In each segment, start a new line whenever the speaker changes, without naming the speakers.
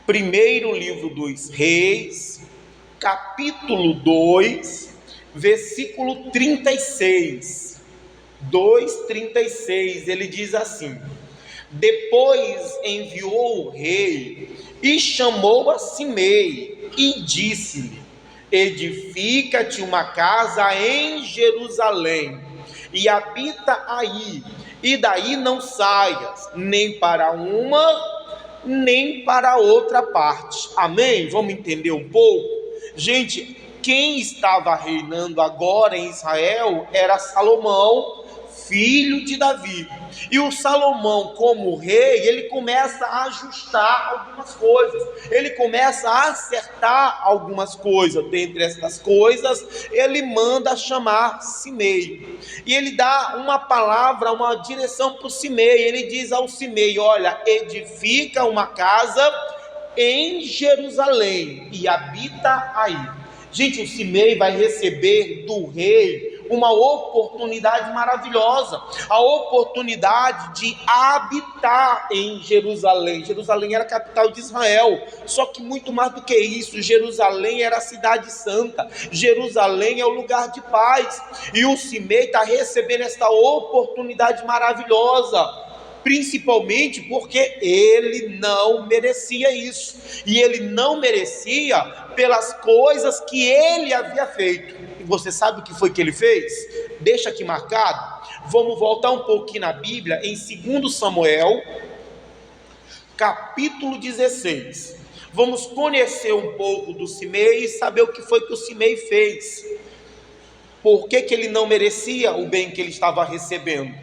Primeiro livro dos Reis, capítulo 2, versículo 36. 2:36, ele diz assim: depois enviou o rei e chamou a Simei e disse-lhe: edifica-te uma casa em Jerusalém e habita aí, e daí não saias nem para uma nem para outra parte. Amém? Vamos entender um pouco? Gente, quem estava reinando agora em Israel era Salomão, filho de Davi. E o Salomão, como rei, ele começa a ajustar algumas coisas, ele começa a acertar algumas coisas. Dentre essas coisas, ele manda chamar Simei, e ele dá uma palavra, uma direção para o Simei. Ele diz ao Simei: olha, edifica uma casa em Jerusalém e habita aí. Gente, o Simei vai receber do rei uma oportunidade maravilhosa, a oportunidade de habitar em Jerusalém. Jerusalém era a capital de Israel, só que muito mais do que isso, Jerusalém era a cidade santa, Jerusalém é o lugar de paz, e o Simei está recebendo esta oportunidade maravilhosa, principalmente porque ele não merecia isso, e ele não merecia pelas coisas que ele havia feito. E você sabe o que foi que ele fez? Deixa aqui marcado. Vamos voltar um pouquinho na Bíblia, em 2 Samuel, capítulo 16. Vamos conhecer um pouco do Simei e saber o que foi que o Simei fez. Por que ele não merecia o bem que ele estava recebendo?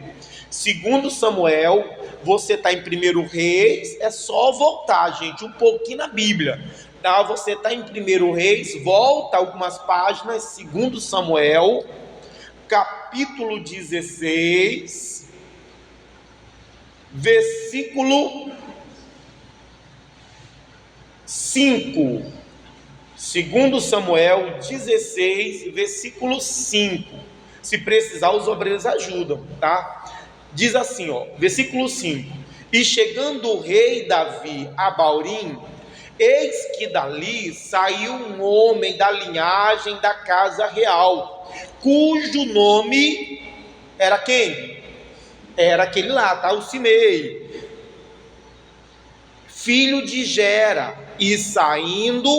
2 Samuel, você está em 1 Reis, é só voltar, gente, um pouquinho na Bíblia, tá? Você está em 1 Reis, volta algumas páginas, 2 Samuel, capítulo 16, versículo 5. 2 Samuel 16, versículo 5. Se precisar, os obreiros ajudam, tá? Diz assim, versículo 5: e chegando o rei Davi a Baurim, eis que dali saiu um homem da linhagem da casa real, cujo nome era quem? Era aquele lá, tá? O Simei, filho de Gera, e saindo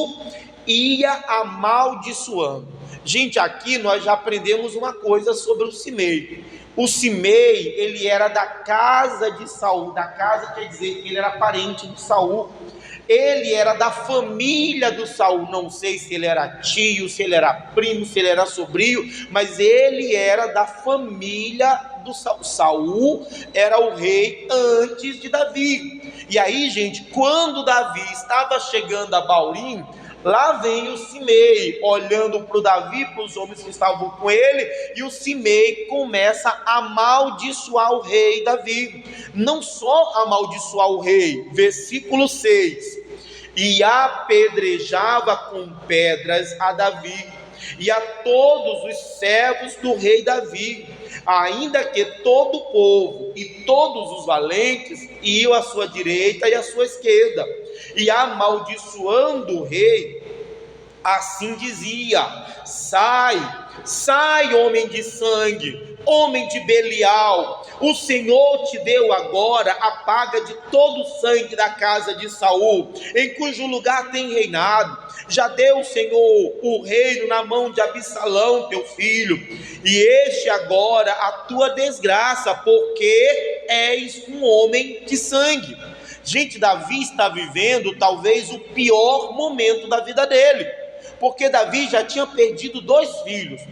ia amaldiçoando. Gente, aqui nós já aprendemos uma coisa sobre o Simei. O Simei, ele era da casa de Saul. Da casa quer dizer que ele era parente de Saul. Ele era da família do Saul. Não sei se ele era tio, se ele era primo, se ele era sobrinho, mas ele era da família do Saul. Saul era o rei antes de Davi. E aí, gente, quando Davi estava chegando a Baurim, lá vem o Simei, olhando para o Davi, para os homens que estavam com ele, e o Simei começa a amaldiçoar o rei Davi. Não só amaldiçoar o rei, versículo 6, e apedrejava com pedras a Davi e a todos os servos do rei Davi, ainda que todo o povo e todos os valentes iam à sua direita e à sua esquerda, e amaldiçoando o rei, assim dizia: sai, sai, homem de sangue, homem de Belial, o Senhor te deu agora a paga de todo o sangue da casa de Saul, em cujo lugar tem reinado. Já deu o Senhor o reino na mão de Absalão, teu filho, e este agora a tua desgraça, porque és um homem de sangue. Gente, Davi está vivendo talvez o pior momento da vida dele, porque Davi já tinha perdido 2 filhos.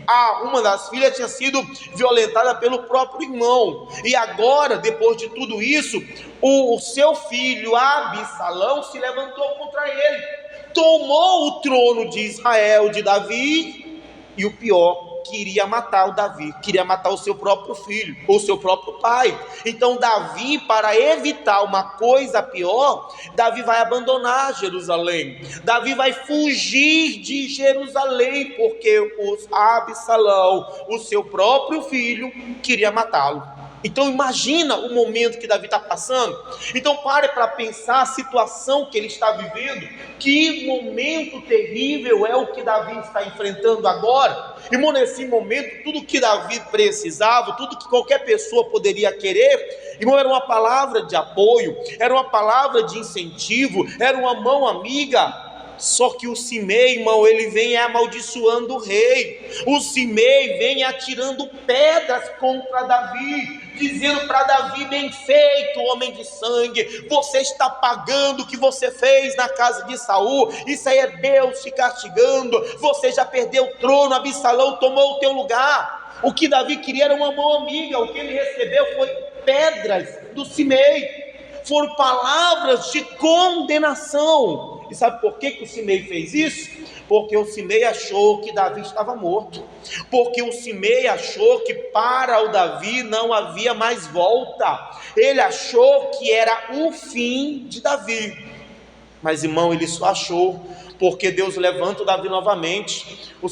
Uma das filhas tinha sido violentada pelo próprio irmão, e agora, depois de tudo isso, o seu filho Absalão se levantou contra ele, tomou o trono de Israel de Davi, e o pior, queria matar o Davi, queria matar o seu próprio filho, ou o seu próprio pai. Então Davi, para evitar uma coisa pior, Davi vai abandonar Jerusalém, Davi vai fugir de Jerusalém, porque Absalão, o seu próprio filho, queria matá-lo. Então imagina o momento que Davi está passando. Então pare para pensar a situação que ele está vivendo. Que momento terrível é o que Davi está enfrentando agora. Irmão, nesse momento, tudo que Davi precisava, tudo que qualquer pessoa poderia querer, irmão, era uma palavra de apoio, era uma palavra de incentivo, era uma mão amiga. Só que o Simei, irmão, ele vem amaldiçoando o rei. O Simei vem atirando pedras contra Davi, dizendo para Davi: bem feito, homem de sangue, você está pagando o que você fez na casa de Saul. Isso aí é Deus te castigando. Você já perdeu o trono, Absalão tomou o teu lugar. O que Davi queria era uma mão amiga. O que ele recebeu foi pedras do Simei. Foram palavras de condenação. E sabe por que o Simei fez isso? Porque o Simei achou que Davi estava morto. Porque o Simei achou que para o Davi não havia mais volta. Ele achou que era o fim de Davi. Mas, irmão, ele só achou, porque Deus levanta o Davi novamente. O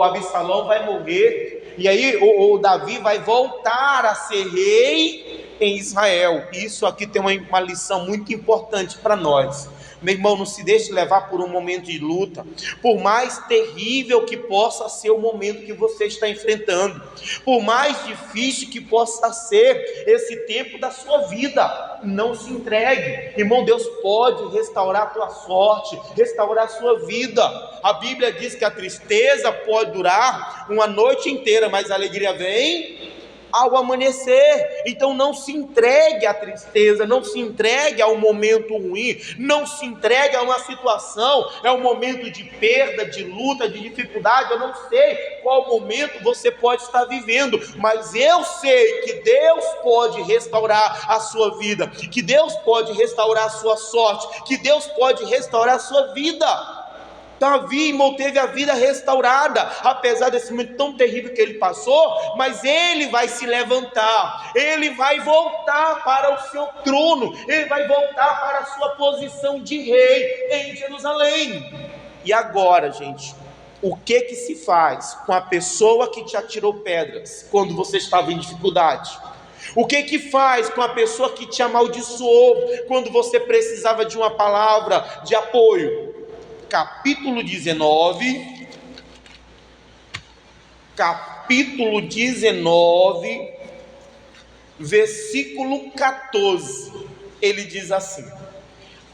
Absalão vai morrer. E aí o Davi vai voltar a ser rei em Israel. Isso aqui tem uma lição muito importante para nós. Meu irmão, não se deixe levar por um momento de luta, por mais terrível que possa ser o momento que você está enfrentando, por mais difícil que possa ser esse tempo da sua vida, não se entregue. Irmão, Deus pode restaurar a tua sorte, restaurar a sua vida. A Bíblia diz que a tristeza pode durar uma noite inteira, mas a alegria vem ao amanhecer. Então não se entregue à tristeza, não se entregue ao momento ruim, não se entregue a uma situação, é um momento de perda, de luta, de dificuldade. Eu não sei qual momento você pode estar vivendo, mas eu sei que Deus pode restaurar a sua vida, que Deus pode restaurar a sua sorte, que Deus pode restaurar a sua vida. Davi, irmão, teve a vida restaurada, apesar desse momento tão terrível que ele passou, mas ele vai se levantar, ele vai voltar para o seu trono, ele vai voltar para a sua posição de rei em Jerusalém. E agora, gente, o que se faz com a pessoa que te atirou pedras quando você estava em dificuldade? O que faz com a pessoa que te amaldiçoou quando você precisava de uma palavra de apoio? Capítulo 19, versículo 14, ele diz assim: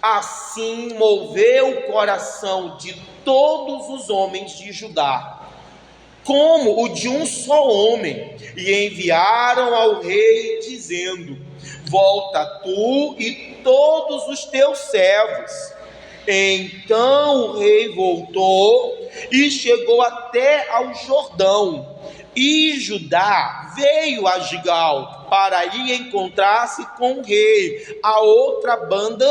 assim moveu o coração de todos os homens de Judá, como o de um só homem, e enviaram ao rei, dizendo: volta tu e todos os teus servos. Então o rei voltou e chegou até ao Jordão, e Judá veio a Gigal para ir encontrar-se com o rei, a outra banda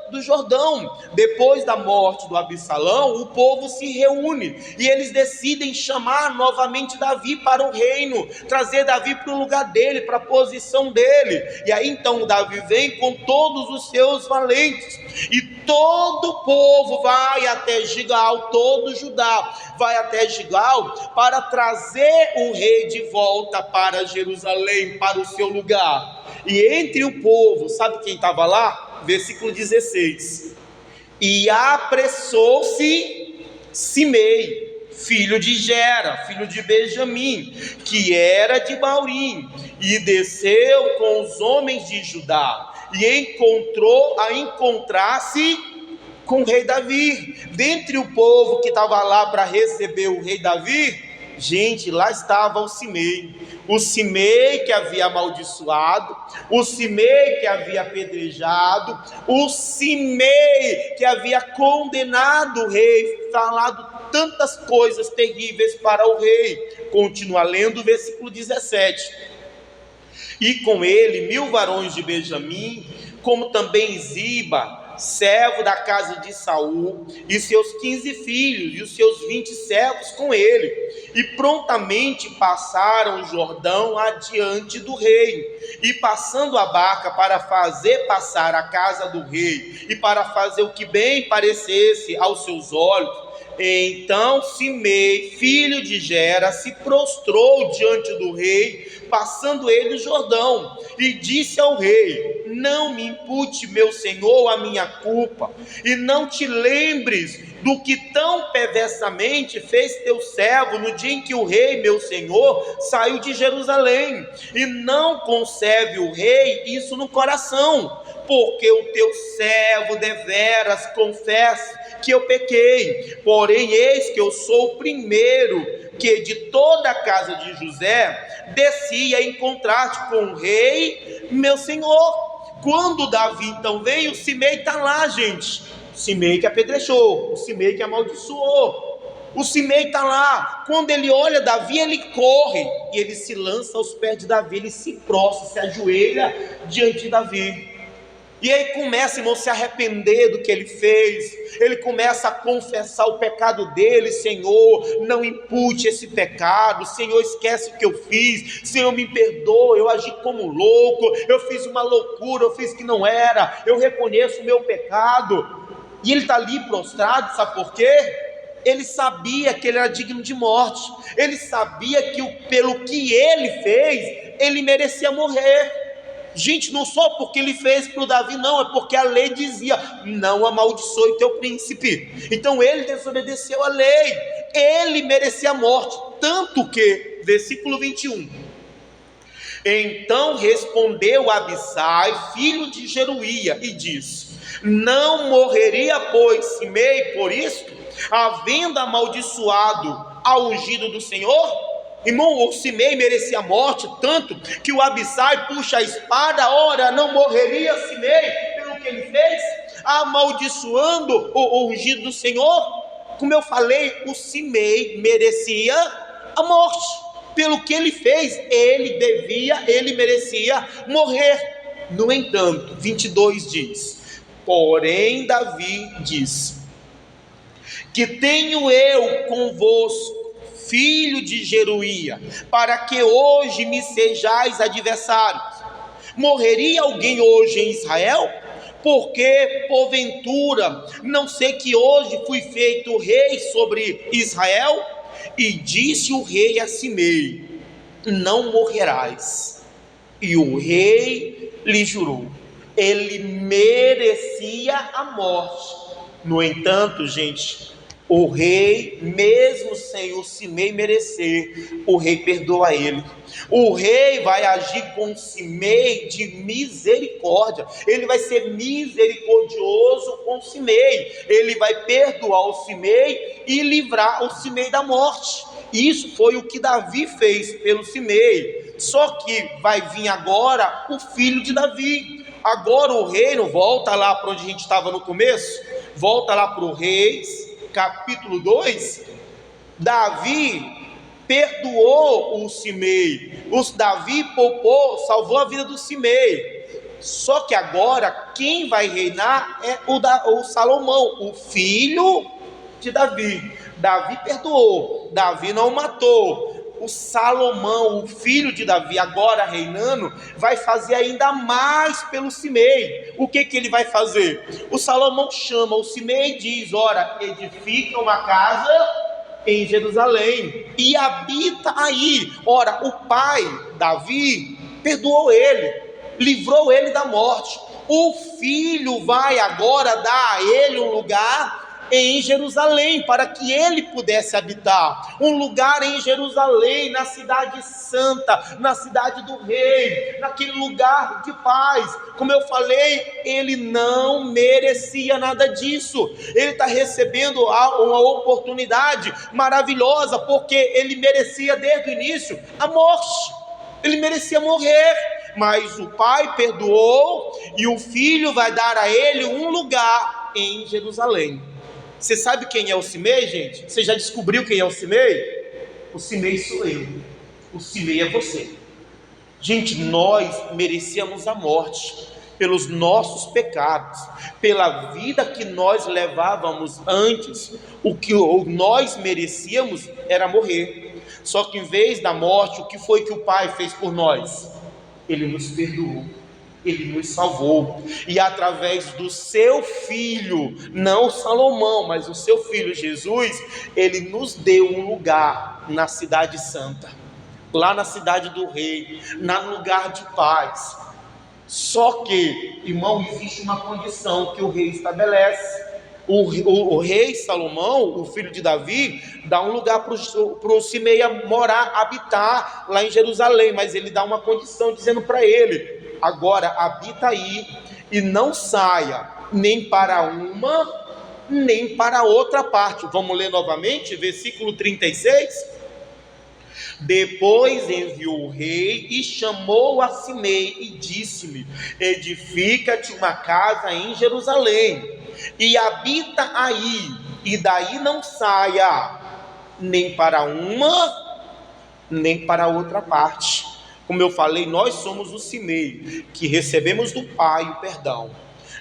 do Jordão. Depois da morte do Absalão, o povo se reúne e eles decidem chamar novamente Davi para o reino, trazer Davi para o lugar dele, para a posição dele. E aí então Davi vem com todos os seus valentes, e todo o povo vai até Gigal, todo Judá vai até Gigal para trazer o rei de volta para Jerusalém, para o seu lugar. E entre o povo, sabe quem estava lá? Versículo 16: e apressou-se Simei, filho de Gera, filho de Benjamim, que era de Baurim, e desceu com os homens de Judá, e encontrou a encontrar-se com o rei Davi. Dentre o povo que estava lá para receber o rei Davi, gente, lá estava o Simei que havia amaldiçoado, o Simei que havia apedrejado, o Simei que havia condenado o rei, falado tantas coisas terríveis para o rei. Continua lendo o versículo 17: e com ele 1000 varões de Benjamim, como também Ziba, servo da casa de Saul, e seus 15 filhos, e os seus 20 servos com ele, e prontamente passaram o Jordão adiante do rei, e passando a barca para fazer passar a casa do rei, e para fazer o que bem parecesse aos seus olhos, Então Simei, filho de Gera, se prostrou diante do rei, passando ele o Jordão, e disse ao rei: não me impute, meu senhor, a minha culpa, e não te lembres do que tão perversamente fez teu servo no dia em que o rei, meu senhor, saiu de Jerusalém, e não conserve o rei isso no coração, porque o teu servo deveras confessa que eu pequei, porém eis que eu sou o primeiro que de toda a casa de José desci a encontrar-te com o rei, meu senhor. Quando Davi então veio, o Simei está lá, gente, o Simei que apedrejou, o Simei que amaldiçoou, o Simei está lá. Quando ele olha Davi, ele corre e ele se lança aos pés de Davi, ele se prostra, se ajoelha diante de Davi. E aí começa, irmão, a se arrepender do que ele fez. Ele começa a confessar o pecado dele. Senhor, não impute esse pecado. Senhor, esquece o que eu fiz. Senhor, me perdoa, eu agi como louco, eu fiz uma loucura, eu fiz que não era, eu reconheço o meu pecado. E ele está ali prostrado, sabe por quê? Ele sabia que ele era digno de morte. Ele sabia que pelo que ele fez, ele merecia morrer. Gente, não só porque ele fez para o Davi, não, é porque a lei dizia: não amaldiçoe teu príncipe. Então ele desobedeceu a lei, ele merecia a morte. Tanto que, versículo 21, então respondeu Abissai, filho de Zeruia, e disse: não morreria, pois, Simei por isto, havendo amaldiçoado ao ungido do Senhor? Irmão, o Simei merecia a morte, tanto que o Abissai puxa a espada. Ora, não morreria Simei pelo que ele fez, amaldiçoando o ungido do Senhor? Como eu falei, o Simei merecia a morte, pelo que ele fez, ele merecia morrer. No entanto, 22 diz: porém Davi disse: que tenho eu convosco, filho de Zeruia, para que hoje me sejais adversários? Morreria alguém hoje em Israel? Porque porventura não sei que hoje fui feito rei sobre Israel? E disse o rei a Simei: não morrerás. E o rei lhe jurou. Ele merecia a morte. No entanto, gente, o rei, mesmo sem o Simei merecer, o rei perdoa ele. O rei vai agir com Simei de misericórdia. Ele vai ser misericordioso com Simei. Ele vai perdoar o Simei e livrar o Simei da morte. Isso foi o que Davi fez pelo Simei. Só que vai vir agora o filho de Davi. Agora o reino, volta lá para onde a gente estava no começo, volta lá para o Reis, capítulo 2, Davi perdoou o Simei, Davi poupou, salvou a vida do Simei. Só que agora quem vai reinar é o Salomão, o filho de Davi. Davi perdoou, Davi não matou. O Salomão, o filho de Davi, agora reinando, vai fazer ainda mais pelo Simei. O que ele vai fazer? O Salomão chama o Simei e diz: ora, edifica uma casa em Jerusalém e habita aí. Ora, o pai, Davi, perdoou ele, livrou ele da morte. O filho vai agora dar a ele um lugar em Jerusalém, para que ele pudesse habitar, um lugar em Jerusalém, na cidade santa, na cidade do rei, naquele lugar de paz. Como eu falei, ele não merecia nada disso. Ele está recebendo uma oportunidade maravilhosa, porque ele merecia desde o início a morte, ele merecia morrer, mas o pai perdoou e o filho vai dar a ele um lugar em Jerusalém. Você sabe quem é o Simei, gente? Você já descobriu quem é o Simei? O Simei sou eu, o Simei é você. Gente, nós merecíamos a morte pelos nossos pecados, pela vida que nós levávamos antes. O que nós merecíamos era morrer. Só que em vez da morte, o que foi que o Pai fez por nós? Ele nos perdoou. Ele nos salvou, e através do seu filho, não Salomão, mas o seu filho Jesus, ele nos deu um lugar na cidade santa, lá na cidade do rei, no lugar de paz. Só que, irmão, existe uma condição que o rei estabelece. O rei Salomão, o filho de Davi, dá um lugar para o Simei morar, habitar lá em Jerusalém, mas ele dá uma condição dizendo para ele: agora habita aí e não saia nem para uma nem para outra parte. Vamos ler novamente, versículo 36. Depois enviou o rei e chamou a Simei e disse-lhe: edifica-te uma casa em Jerusalém e habita aí, e daí não saia nem para uma nem para outra parte. Como eu falei, nós somos o Simei, que recebemos do Pai o perdão.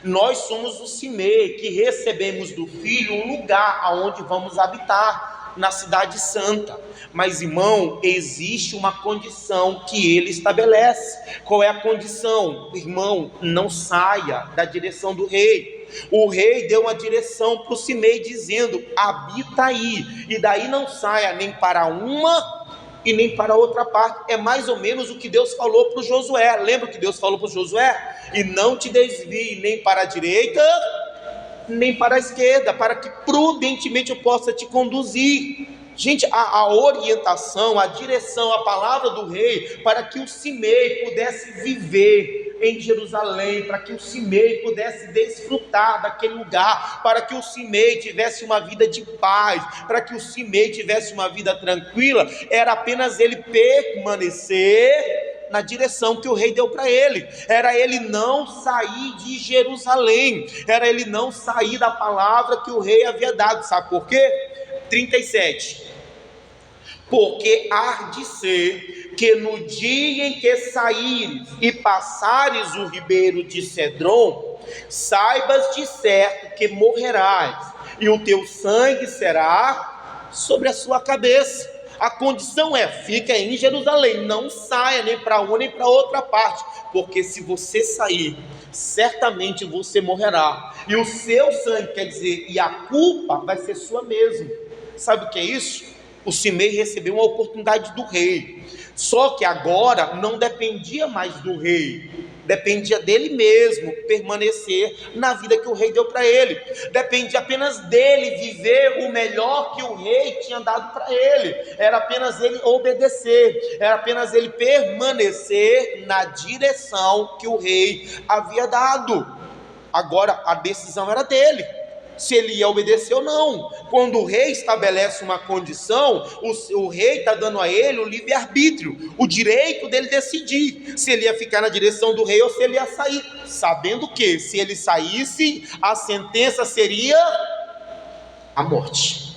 Nós somos o Simei, que recebemos do Filho um lugar aonde vamos habitar, na cidade santa. Mas, irmão, existe uma condição que ele estabelece. Qual é a condição? Irmão, não saia da direção do rei. O rei deu uma direção para o Simei, dizendo: habita aí, e daí não saia nem para uma e nem para outra parte. É mais ou menos o que Deus falou para o Josué. Lembra o que Deus falou para o Josué? E não te desvie nem para a direita nem para a esquerda, para que prudentemente eu possa te conduzir. Gente, a orientação, a direção, a palavra do rei, para que o Simei pudesse viver em Jerusalém, para que o Simei pudesse desfrutar daquele lugar, para que o Simei tivesse uma vida de paz, para que o Simei tivesse uma vida tranquila, era apenas ele permanecer na direção que o rei deu para ele. Era ele não sair de Jerusalém, era ele não sair da palavra que o rei havia dado. Sabe por quê? 37. Porque há de ser que no dia em que saíres e passares o ribeiro de Cedron, saibas de certo que morrerás, e o teu sangue será sobre a sua cabeça. A condição é: fica em Jerusalém, não saia nem para uma nem para outra parte, porque se você sair, certamente você morrerá, e o seu sangue, quer dizer, e a culpa vai ser sua mesmo. Sabe o que é isso? O Simei recebeu uma oportunidade do rei, só que agora não dependia mais do rei, dependia dele mesmo permanecer na vida que o rei deu para ele. Dependia apenas dele viver o melhor que o rei tinha dado para ele. Era apenas ele obedecer, era apenas ele permanecer na direção que o rei havia dado. Agora a decisão era dele, se ele ia obedecer ou não. Quando o rei estabelece uma condição, o rei está dando a ele o livre-arbítrio, o direito dele decidir se ele ia ficar na direção do rei ou se ele ia sair, sabendo que se ele saísse, a sentença seria a morte.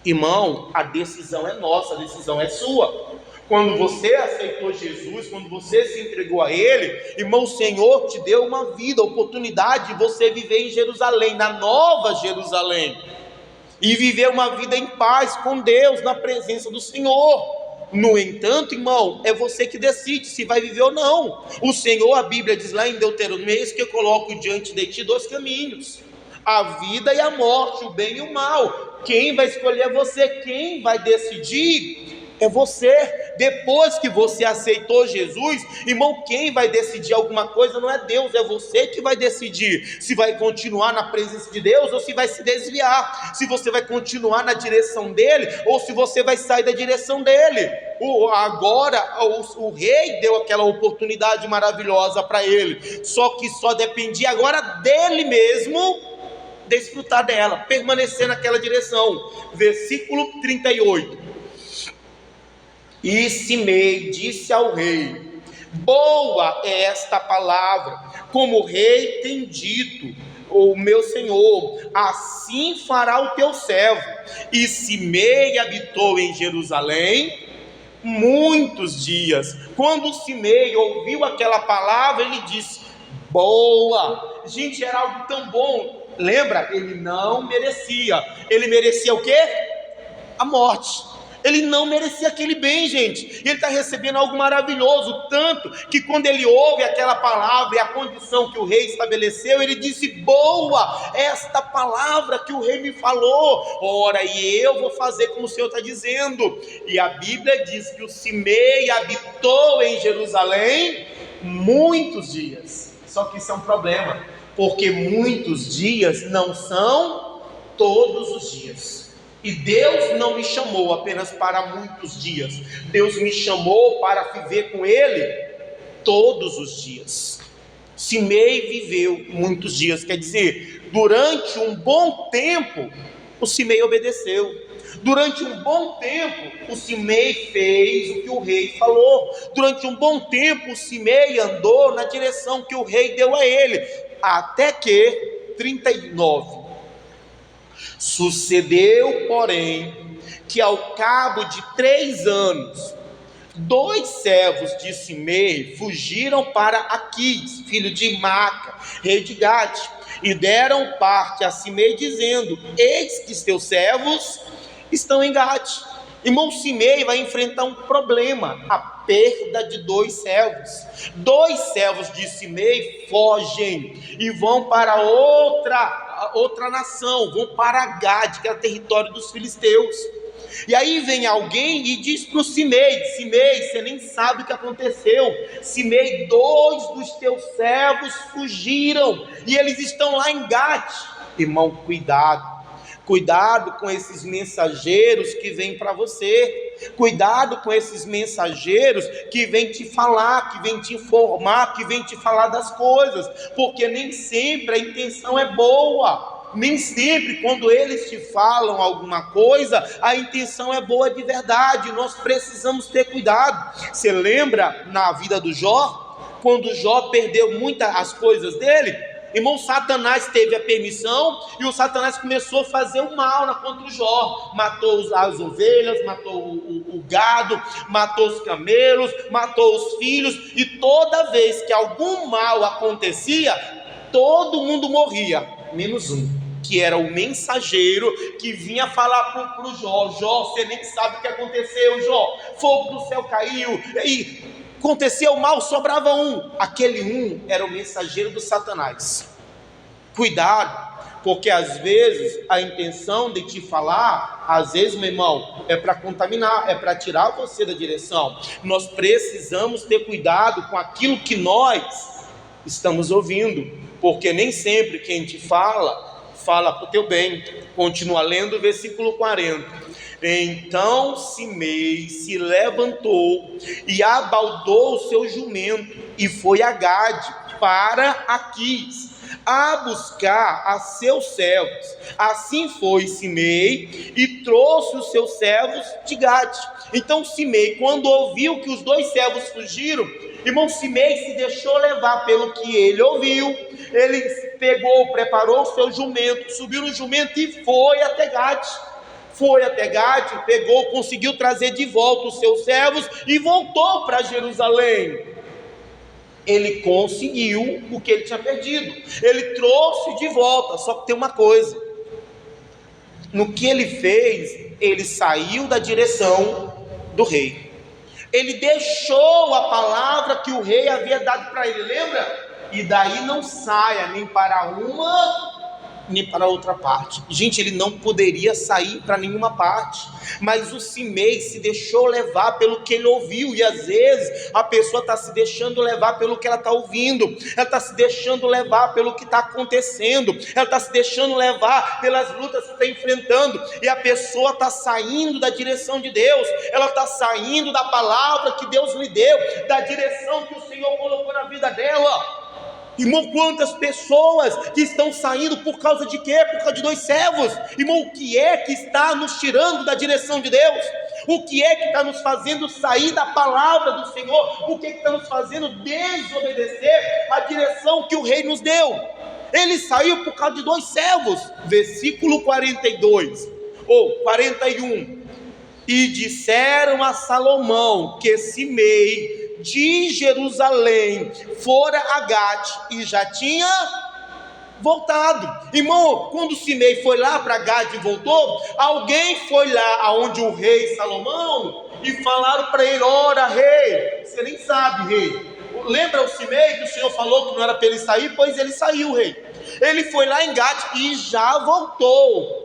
Irmão, a decisão é nossa, a decisão é sua. Quando você aceitou Jesus, quando você se entregou a Ele, irmão, o Senhor te deu uma vida, a oportunidade de você viver em Jerusalém, na nova Jerusalém, e viver uma vida em paz com Deus, na presença do Senhor. No entanto, irmão, é você que decide se vai viver ou não. O Senhor, a Bíblia diz lá em Deuteronômio: eis que eu coloco diante de ti dois caminhos, a vida e a morte, o bem e o mal. Quem vai escolher é você, quem vai decidir é você. Depois que você aceitou Jesus, irmão, quem vai decidir alguma coisa não é Deus, é você que vai decidir se vai continuar na presença de Deus ou se vai se desviar, se você vai continuar na direção dele ou se você vai sair da direção dele. Agora o rei deu aquela oportunidade maravilhosa para ele, só que só dependia agora dele mesmo desfrutar dela, permanecer naquela direção. Versículo 38. E Simei disse ao rei: boa é esta palavra, como o rei tem dito, o meu senhor, assim fará o teu servo. E Simei habitou em Jerusalém muitos dias. Quando Simei ouviu aquela palavra, ele disse: boa. Gente, era algo tão bom. Lembra? Ele não merecia. Ele merecia o quê? A morte. Ele não merecia aquele bem, gente. Ele está recebendo algo maravilhoso, tanto que quando ele ouve aquela palavra e a condição que o rei estabeleceu, ele disse: boa, esta palavra que o rei me falou, ora, e eu vou fazer como o Senhor está dizendo. E a Bíblia diz que o Simei habitou em Jerusalém muitos dias. Só que isso é um problema, porque muitos dias não são todos os dias. E Deus não me chamou apenas para muitos dias, Deus me chamou para viver com Ele todos os dias. Simei viveu muitos dias, quer dizer, durante um bom tempo, o Simei obedeceu. Durante um bom tempo, o Simei fez o que o rei falou. Durante um bom tempo, o Simei andou na direção que o rei deu a ele. Até que, 39, sucedeu, porém, que ao cabo de 3 anos, 2 servos de Simei fugiram para Aquis, filho de Maca, rei de Gade, e deram parte a Simei, dizendo: eis que teus servos estão em Gade. Irmão, Simei vai enfrentar um problema, a perda de 2 servos. 2 servos de Simei fogem e vão para outra nação, vão para Gade, que é o território dos filisteus. E aí vem alguém e diz para o Simei: Simei, você nem sabe o que aconteceu. Simei, 2 dos teus servos fugiram e eles estão lá em Gade. Irmão, cuidado com esses mensageiros que vêm para você. Cuidado com esses mensageiros que vêm te falar, que vêm te informar, que vêm te falar das coisas, porque nem sempre a intenção é boa. Nem sempre quando eles te falam alguma coisa, a intenção é boa de verdade. Nós precisamos ter cuidado. Você lembra na vida do Jó? Quando Jó perdeu muitas as coisas dele, irmão, Satanás teve a permissão e o Satanás começou a fazer o mal contra o Jó. Matou as ovelhas, matou o gado, matou os camelos, matou os filhos. E toda vez que algum mal acontecia, todo mundo morria, menos um, que era o mensageiro que vinha falar para o Jó: Jó, você nem sabe o que aconteceu, Jó, fogo do céu caiu, e aconteceu mal, sobrava um. Aquele um era o mensageiro do Satanás. Cuidado, porque às vezes a intenção de te falar, às vezes, meu irmão, é para contaminar, é para tirar você da direção. Nós precisamos ter cuidado com aquilo que nós estamos ouvindo, porque nem sempre quem te fala para o teu bem. Continua lendo o versículo 40. Então Simei se levantou e abaldou o seu jumento e foi a Gade para Aquis a buscar a seus servos. Assim foi Simei e trouxe os seus servos de Gade. Então Simei, quando ouviu que os 2 servos fugiram, irmão, Simei se deixou levar pelo que ele ouviu. Ele pegou, preparou o seu jumento, subiu no jumento e foi até Gade. Pegou, conseguiu trazer de volta os seus servos e voltou para Jerusalém. Ele conseguiu o que ele tinha perdido, ele trouxe de volta. Só que tem uma coisa: no que ele fez, ele saiu da direção do rei. Ele deixou a palavra que o rei havia dado para ele, lembra? E daí não saia nem para uma nem para outra parte. Gente, ele não poderia sair para nenhuma parte, mas o Simei se deixou levar pelo que ele ouviu. E às vezes a pessoa está se deixando levar pelo que ela está ouvindo, ela está se deixando levar pelo que está acontecendo, ela está se deixando levar pelas lutas que está enfrentando, e a pessoa está saindo da direção de Deus, ela está saindo da palavra que Deus lhe deu, da direção que o Senhor colocou na vida dela. Irmão, quantas pessoas que estão saindo por causa de quê? Por causa de 2 servos. Irmão, o que é que está nos tirando da direção de Deus? O que é que está nos fazendo sair da palavra do Senhor? O que é que está nos fazendo desobedecer a direção que o rei nos deu? Ele saiu por causa de 2 servos. Versículo 42 ou 41. E disseram a Salomão que Simei de Jerusalém fora a Gade e já tinha voltado. Irmão, quando Simei foi lá para Gade e voltou, alguém foi lá aonde o rei Salomão e falaram para ele: ora rei, você nem sabe, rei, lembra o Simei que o Senhor falou que não era para ele sair? Pois ele saiu, rei. Ele foi lá em Gade e já voltou.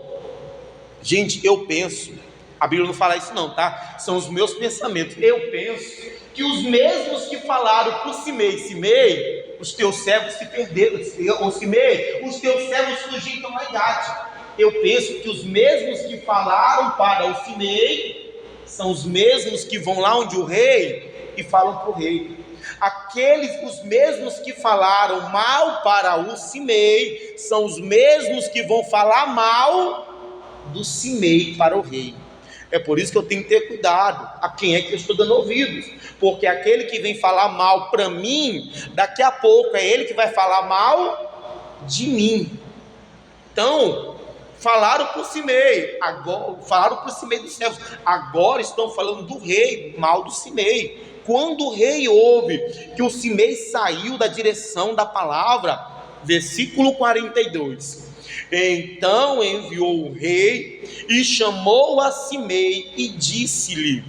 Gente, eu penso, a Bíblia não fala isso não, tá? São os meus pensamentos. Eu penso que os mesmos que falaram para o Simei: Simei, os teus servos se perderam, ou Simei, os teus servos fugiram lá em Gade. Eu penso que os mesmos que falaram para o Simei são os mesmos que vão lá onde o rei e falam para o rei. Os mesmos que falaram mal para o Simei são os mesmos que vão falar mal do Simei para o rei. É por isso que eu tenho que ter cuidado a quem é que eu estou dando ouvidos, porque aquele que vem falar mal para mim, daqui a pouco é ele que vai falar mal de mim. Então, falaram para o Simei, falaram para o Simei dos servos, agora estão falando do rei, mal do Simei. Quando o rei ouve que o Simei saiu da direção da palavra, versículo 42, então enviou o rei e chamou a Simei e disse-lhe: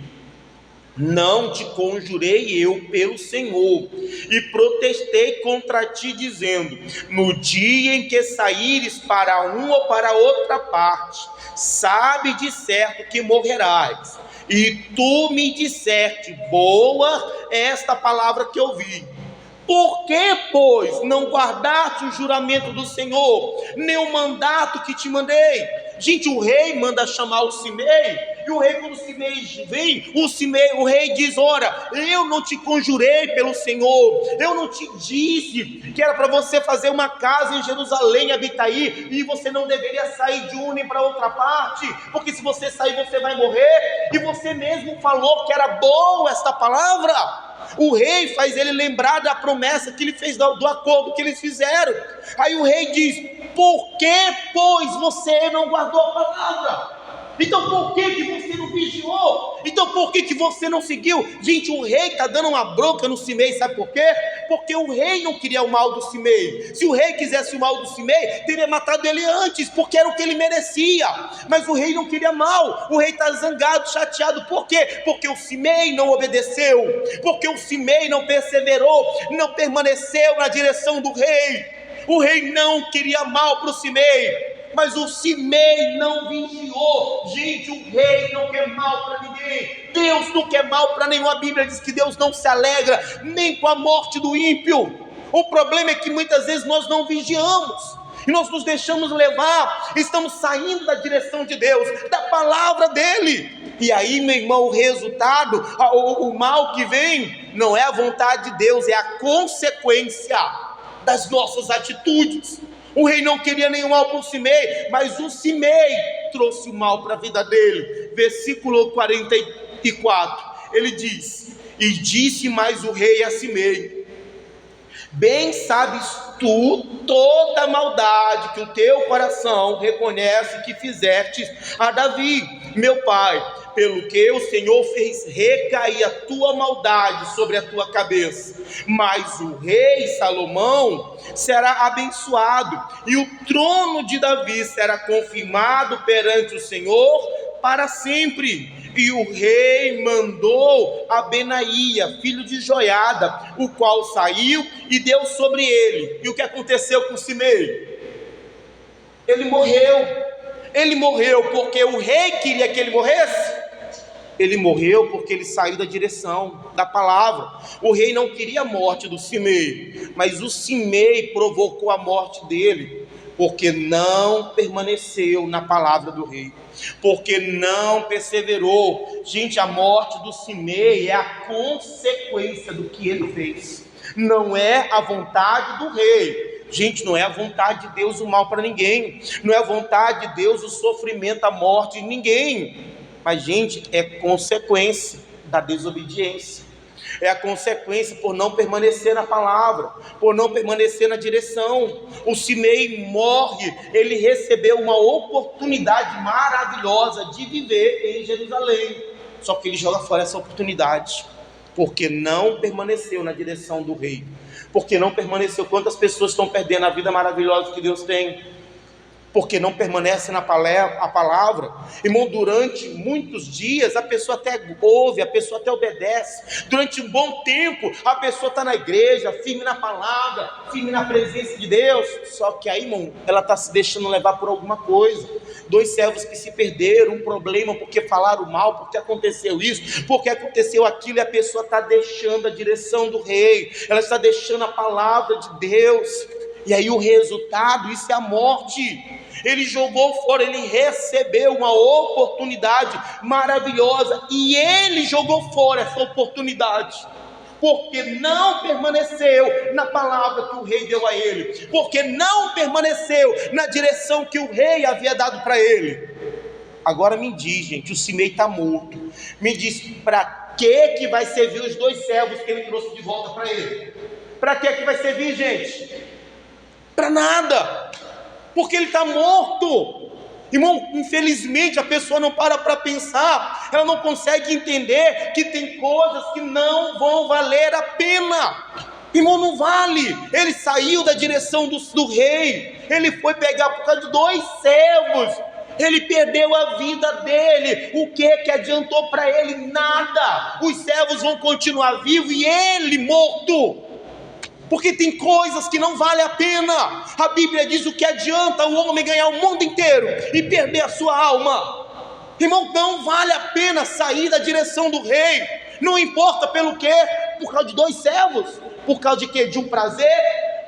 não te conjurei eu pelo Senhor, e protestei contra ti, dizendo: no dia em que saíres para uma ou para outra parte, sabe de certo que morrerás. E tu me disseste: boa é esta palavra que ouvi. Por que, pois, não guardaste o juramento do Senhor, nem o mandato que te mandei? Gente, o rei manda chamar o Simei, e o rei, quando o Simei vem, o rei diz: ora, eu não te conjurei pelo Senhor, eu não te disse que era para você fazer uma casa em Jerusalém, habitar aí, e você não deveria sair de uma para outra parte, porque se você sair você vai morrer, e você mesmo falou que era boa esta palavra. O rei faz ele lembrar da promessa que ele fez, do acordo que eles fizeram. Aí o rei diz: por que, pois, você não guardou a palavra? Então por que você não vigiou? Então por que você não seguiu? Gente, o rei está dando uma bronca no Simei, sabe por quê? Porque o rei não queria o mal do Simei. Se o rei quisesse o mal do Simei, teria matado ele antes, porque era o que ele merecia. Mas o rei não queria mal. O rei está zangado, chateado. Por quê? Porque o Simei não obedeceu, porque o Simei não perseverou, não permaneceu na direção do rei. O rei não queria mal para o Simei, mas o Simei não vigiou. Gente, o rei não quer mal para ninguém. Deus não quer mal para nenhum. A Bíblia diz que Deus não se alegra nem com a morte do ímpio. O problema é que muitas vezes nós não vigiamos, e nós nos deixamos levar, estamos saindo da direção de Deus, da palavra dele. E aí, meu irmão, o resultado, o mal que vem, não é a vontade de Deus, é a consequência das nossas atitudes. O rei não queria nenhum mal para o Simei, mas o Simei trouxe o mal para a vida dele. Versículo 44, ele diz: e disse mais o rei a Simei: bem sabes tu toda a maldade que o teu coração reconhece que fizeste a Davi, meu pai, pelo que o Senhor fez recair a tua maldade sobre a tua cabeça. Mas o rei Salomão será abençoado, e o trono de Davi será confirmado perante o Senhor para sempre. E o rei mandou a Benaía, filho de Joiada, o qual saiu e deu sobre ele. E o que aconteceu com Simei? Ele morreu porque o rei queria que ele morresse? Ele morreu porque ele saiu da direção da palavra. O rei não queria a morte do Simei, mas o Simei provocou a morte dele, porque não permaneceu na palavra do rei, porque não perseverou. Gente, a morte do Simei é a consequência do que ele fez, não é a vontade do rei. Gente, não é a vontade de Deus o mal para ninguém, não é a vontade de Deus o sofrimento, a morte de ninguém. Mas, gente, é consequência da desobediência, é a consequência por não permanecer na palavra, por não permanecer na direção. O Simei morre, ele recebeu uma oportunidade maravilhosa de viver em Jerusalém, só que ele joga fora essa oportunidade, porque não permaneceu na direção do rei. Porque não permaneceu. Quantas pessoas estão perdendo a vida maravilhosa que Deus tem? Porque não permanece na palavra. Irmão, durante muitos dias a pessoa até ouve, a pessoa até obedece. Durante um bom tempo a pessoa está na igreja, firme na palavra, firme na presença de Deus. Só que aí, irmão, ela está se deixando levar por alguma coisa. 2 servos que se perderam, um problema porque falaram mal, porque aconteceu isso, porque aconteceu aquilo, e a pessoa está deixando a direção do rei, ela está deixando a palavra de Deus. E aí o resultado, isso é a morte. Ele jogou fora, ele recebeu uma oportunidade maravilhosa, e ele jogou fora essa oportunidade, porque não permaneceu na palavra que o rei deu a ele, porque não permaneceu na direção que o rei havia dado para ele. Agora me diz, gente, o Simei está morto, me diz, para que vai servir os 2 servos que ele trouxe de volta para ele? Para que vai servir, gente? Para nada, porque ele está morto. Irmão, infelizmente a pessoa não para pensar, ela não consegue entender que tem coisas que não vão valer a pena. Irmão, não vale. Ele saiu da direção do rei, ele foi pegar por causa de 2 servos, ele perdeu a vida dele. O que adiantou para ele? Nada. Os servos vão continuar vivos e ele morto. Porque tem coisas que não vale a pena. A Bíblia diz: o que adianta o homem ganhar o mundo inteiro e perder a sua alma? Irmão, não vale a pena sair da direção do rei. Não importa pelo quê? Por causa de 2 servos? Por causa de quê? De um prazer?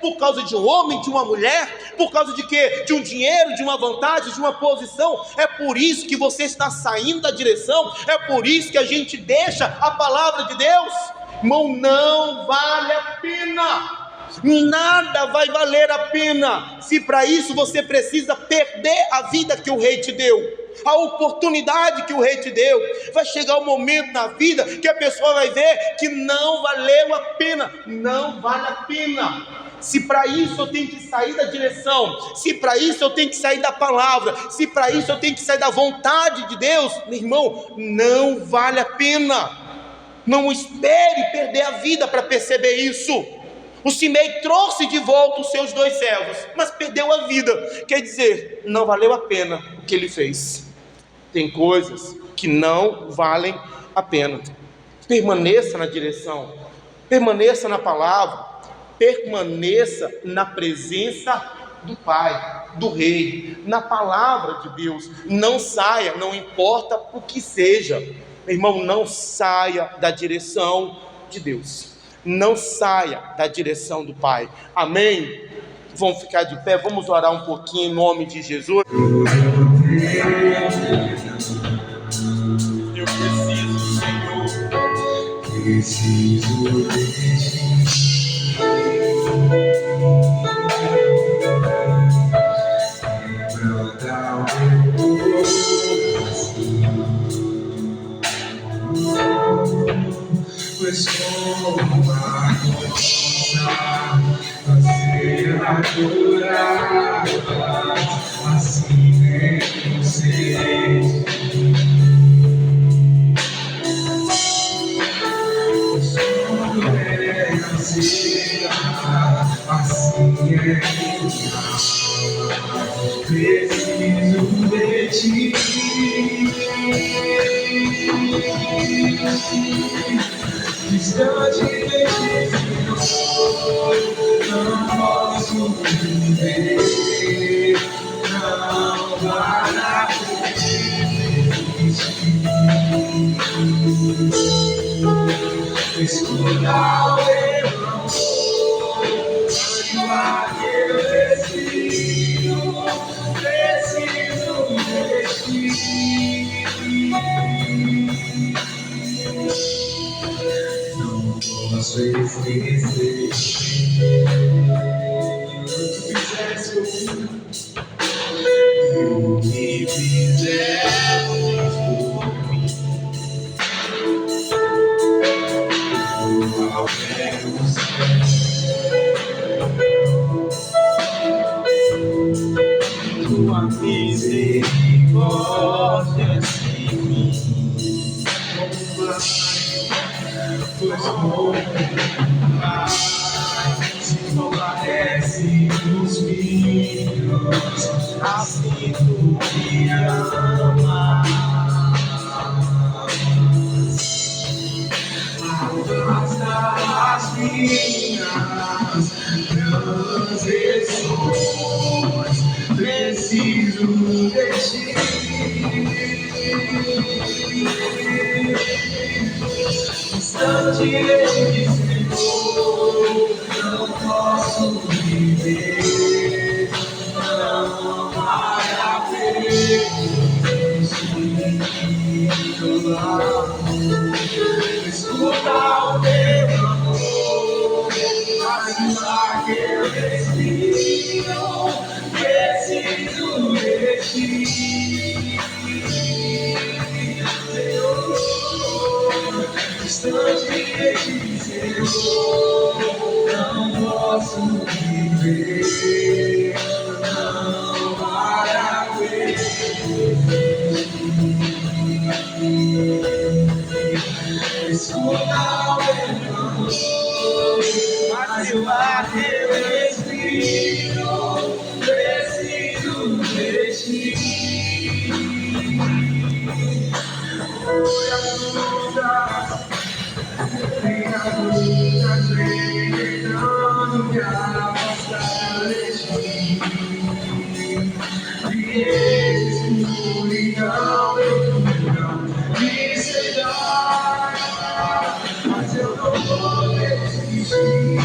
Por causa de um homem, de uma mulher? Por causa de quê? De um dinheiro, de uma vantagem, de uma posição? É por isso que você está saindo da direção? É por isso que a gente deixa a palavra de Deus? Irmão, não vale a pena. Nada vai valer a pena, se para isso você precisa perder a vida que o rei te deu, a oportunidade que o rei te deu. Vai chegar um momento na vida que a pessoa vai ver que não valeu a pena. Não vale a pena. Se para isso eu tenho que sair da direção, se para isso eu tenho que sair da palavra, se para isso eu tenho que sair da vontade de Deus, meu irmão, não vale a pena. Não espere perder a vida para perceber isso. O Simei trouxe de volta os seus 2 servos, mas perdeu a vida. Quer dizer, não valeu a pena o que ele fez. Tem coisas que não valem a pena. Permaneça na direção, permaneça na palavra, permaneça na presença do Pai, do Rei, na palavra de Deus. Não saia, não importa o que seja. Meu irmão, não saia da direção de Deus, não saia da direção do Pai. Amém? Vamos ficar de pé, vamos orar um pouquinho em nome de Jesus. Eu preciso, Senhor, preciso de ti. Quebranta o meu coração, pois como uma rocha, você adorava, assim é você. Pois quando é assim é minha alma, preciso de ti. Distante de ti, não posso viver, não vale a pena. Escuta o meu amor, que eu preciso de ti. Não posso esquecer o que fizeste por mim. Eu quero ser tua misericórdia sem mim. Pois como Distante de Senhor, não posso viver, não vai haver escuta o meu amor, mas que eu preciso de ti. Distante de Senhor, não posso viver, não vai haver. Escuta o meu amor, mas eu respiro, preciso de ti. Mas eu não vou desistir.